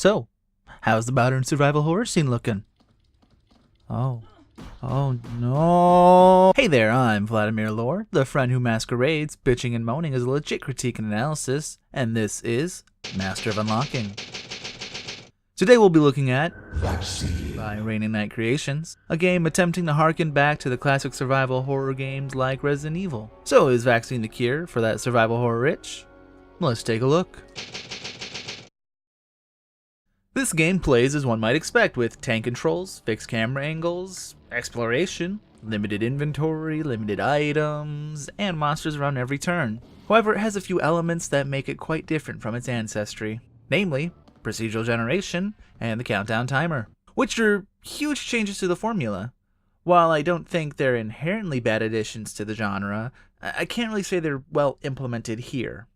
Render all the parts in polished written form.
So, how's the modern survival horror scene looking? Oh no. Hey there, I'm Vladimir Lore, the friend who masquerades, bitching and moaning as a legit critique and analysis, and this is Master of Unlocking. Today we'll be looking at Vaccine by Raining Night Creations, a game attempting to harken back to the classic survival horror games like Resident Evil. So is Vaccine the cure for that survival horror itch? Let's take a look. This game plays as one might expect, with tank controls, fixed camera angles, exploration, limited inventory, limited items, and monsters around every turn. However, it has a few elements that make it quite different from its ancestry, namely, procedural generation and the countdown timer, which are huge changes to the formula. While I don't think they're inherently bad additions to the genre, I can't really say they're well implemented here.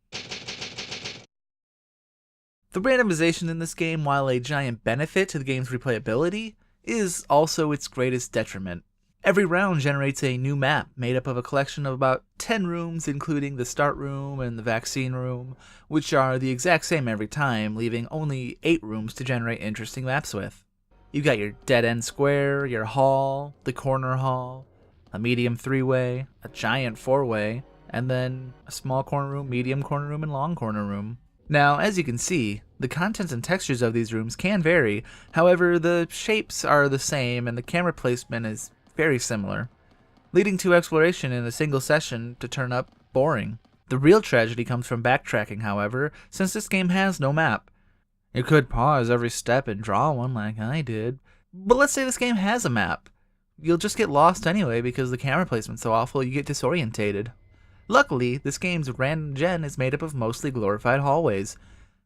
The randomization in this game, while a giant benefit to the game's replayability, is also its greatest detriment. Every round generates a new map made up of a collection of about 10 rooms, including the start room and the vaccine room, which are the exact same every time, leaving only 8 rooms to generate interesting maps with. You've got your dead-end square, your hall, the corner hall, a medium 3-way, a giant 4-way, and then a small corner room, medium corner room, and long corner room. Now, as you can see, the contents and textures of these rooms can vary, however the shapes are the same and the camera placement is very similar, leading to exploration in a single session to turn up boring. The real tragedy comes from backtracking, however, since this game has no map. You could pause every step and draw one like I did, but let's say this game has a map. You'll just get lost anyway because the camera placement's so awful you get disorientated. Luckily, this game's random gen is made up of mostly glorified hallways,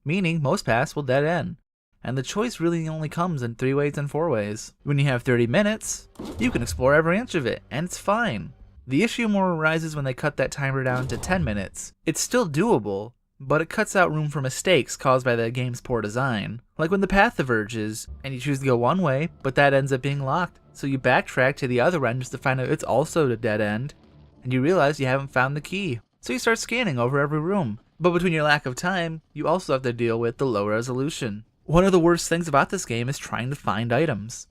meaning most paths will dead end, and the choice really only comes in 3-ways and 4-ways. When you have 30 minutes, you can explore every inch of it, and it's fine. The issue more arises when they cut that timer down to 10 minutes. It's still doable, but it cuts out room for mistakes caused by the game's poor design. Like when the path diverges, and you choose to go one way, but that ends up being locked, so you backtrack to the other end just to find out it's also a dead end, and you realize you haven't found the key. So you start scanning over every room. But between your lack of time, you also have to deal with the low resolution. One of the worst things about this game is trying to find items.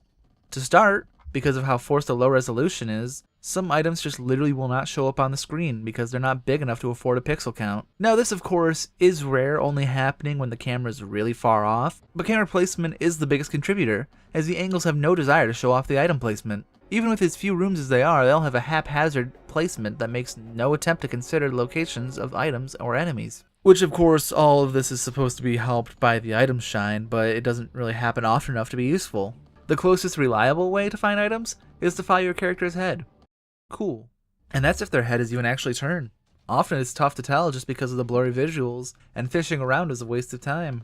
To start, because of how forced the low resolution is, some items just literally will not show up on the screen because they're not big enough to afford a pixel count. Now this of course is rare, only happening when the camera is really far off, but camera placement is the biggest contributor, as the angles have no desire to show off the item placement. Even with as few rooms as they are, they'll have a haphazard placement that makes no attempt to consider the locations of items or enemies. Which of course, all of this is supposed to be helped by the item shine, but it doesn't really happen often enough to be useful. The closest reliable way to find items is to follow your character's head. Cool. And that's if their head is even actually turned. Often it's tough to tell just because of the blurry visuals, and fishing around is a waste of time.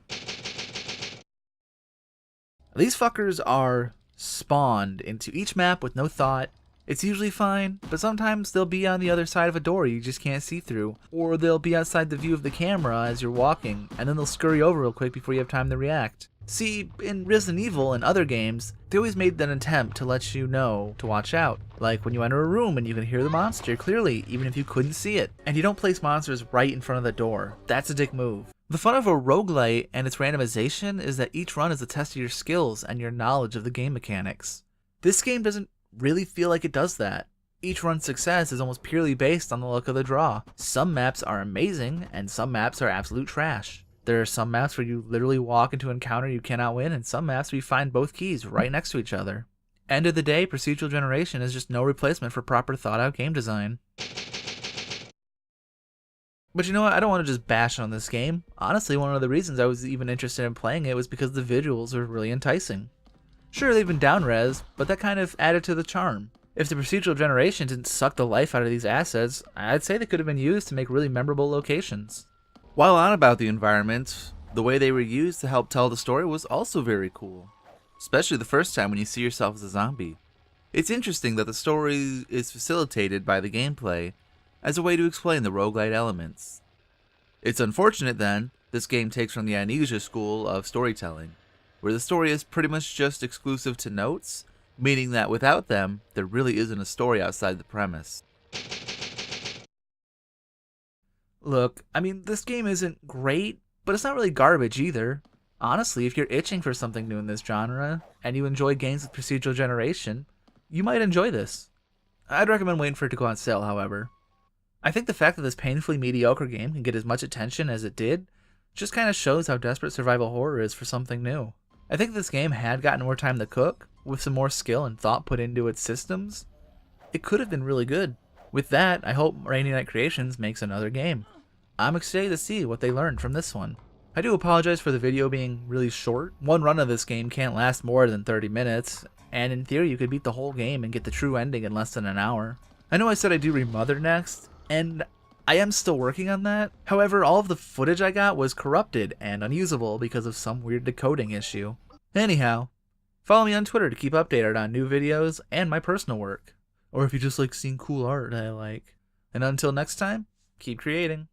These fuckers are spawned into each map with no thought. It's usually fine, but sometimes they'll be on the other side of a door you just can't see through, or they'll be outside the view of the camera as you're walking, and then they'll scurry over real quick before you have time to react. See, in Resident Evil and other games, they always made an attempt to let you know to watch out. Like when you enter a room and you can hear the monster clearly, even if you couldn't see it. And you don't place monsters right in front of the door. That's a dick move. The fun of a roguelite and its randomization is that each run is a test of your skills and your knowledge of the game mechanics. This game doesn't really feel like it does that. Each run's success is almost purely based on the luck of the draw. Some maps are amazing, and some maps are absolute trash. There are some maps where you literally walk into an encounter you cannot win, and some maps where you find both keys right next to each other. End of the day, procedural generation is just no replacement for proper thought-out game design. But you know what, I don't want to just bash on this game. Honestly, one of the reasons I was even interested in playing it was because the visuals are really enticing. Sure, they've been down-res, but that kind of added to the charm. If the procedural generation didn't suck the life out of these assets, I'd say they could have been used to make really memorable locations. While on about the environment, the way they were used to help tell the story was also very cool. Especially the first time when you see yourself as a zombie. It's interesting that the story is facilitated by the gameplay as a way to explain the roguelite elements. It's unfortunate then, this game takes from the Amnesia school of storytelling, where the story is pretty much just exclusive to notes, meaning that without them, there really isn't a story outside the premise. Look, I mean, this game isn't great, but it's not really garbage either. Honestly, if you're itching for something new in this genre, and you enjoy games with procedural generation, you might enjoy this. I'd recommend waiting for it to go on sale, however. I think the fact that this painfully mediocre game can get as much attention as it did just kind of shows how desperate survival horror is for something new. I think if this game had gotten more time to cook, with some more skill and thought put into its systems, it could have been really good. With that, I hope Rainy Night Creations makes another game. I'm excited to see what they learned from this one. I do apologize for the video being really short. One run of this game can't last more than 30 minutes, and in theory you could beat the whole game and get the true ending in less than an hour. I know I said I'd do Remother next, and I am still working on that. However, all of the footage I got was corrupted and unusable because of some weird decoding issue. Anyhow, follow me on Twitter to keep updated on new videos and my personal work. Or if you just like seeing cool art I like. And until next time, keep creating.